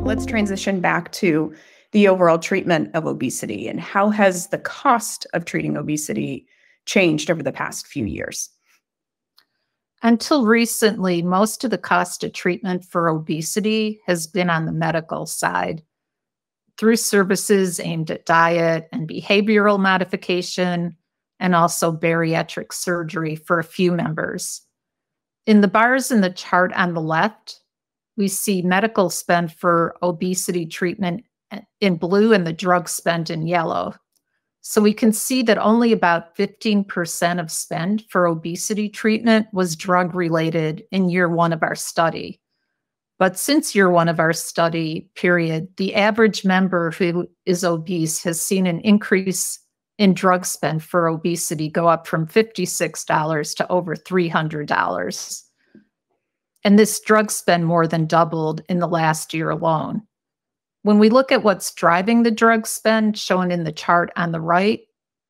Let's transition back to the overall treatment of obesity and how has the cost of treating obesity changed over the past few years? Until recently, most of the cost of treatment for obesity has been on the medical side through services aimed at diet and behavioral modification, and also bariatric surgery for a few members. In the bars in the chart on the left, we see medical spend for obesity treatment in blue and the drug spend in yellow. So we can see that only about 15% of spend for obesity treatment was drug-related in year one of our study. But since year one of our study period, the average member who is obese has seen an increase in drug spend for obesity go up from $56 to over $300. And this drug spend more than doubled in the last year alone. When we look at what's driving the drug spend shown in the chart on the right,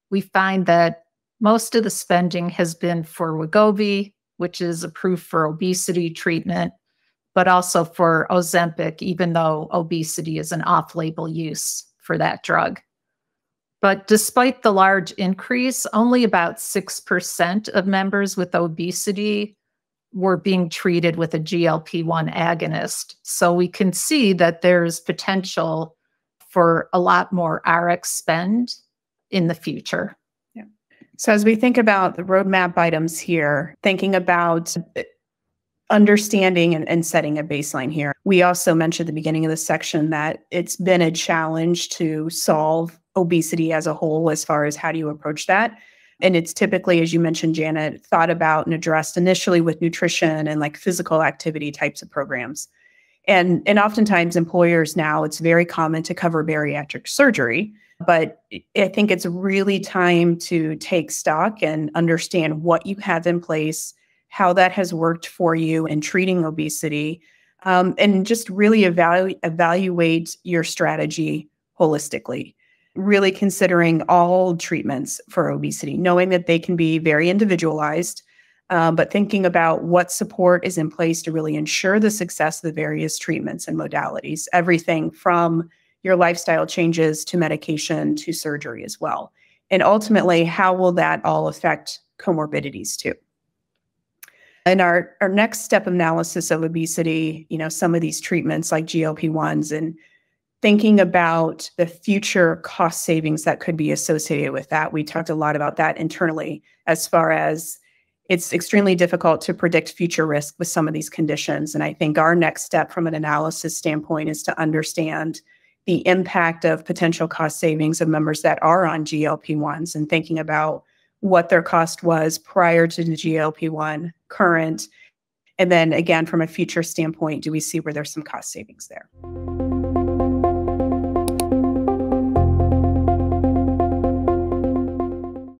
we find that most of the spending has been for Wegovy, which is approved for obesity treatment, but also for Ozempic, even though obesity is an off-label use for that drug. But despite the large increase, only about 6% of members with obesity were being treated with a GLP-1 agonist. So we can see that there's potential for a lot more RX spend in the future. Yeah. So as we think about the roadmap items here, thinking about understanding and setting a baseline here, we also mentioned at the beginning of the section that it's been a challenge to solve obesity as a whole as far as how do you approach that. And it's typically, as you mentioned, Janet, thought about and addressed initially with nutrition and like physical activity types of programs. And oftentimes employers now, it's very common to cover bariatric surgery, but I think it's really time to take stock and understand what you have in place, how that has worked for you in treating obesity, and just really evaluate your strategy holistically. Really considering all treatments for obesity, knowing that they can be very individualized, but thinking about what support is in place to really ensure the success of the various treatments and modalities, everything from your lifestyle changes to medication to surgery as well. And ultimately, how will that all affect comorbidities too? In our next step analysis of obesity, some of these treatments like GLP-1s and thinking about the future cost savings that could be associated with that. We talked a lot about that internally as far as it's extremely difficult to predict future risk with some of these conditions. And I think our next step from an analysis standpoint is to understand the impact of potential cost savings of members that are on GLP-1s and thinking about what their cost was prior to the GLP-1, current, and then again, from a future standpoint, do we see where there's some cost savings there?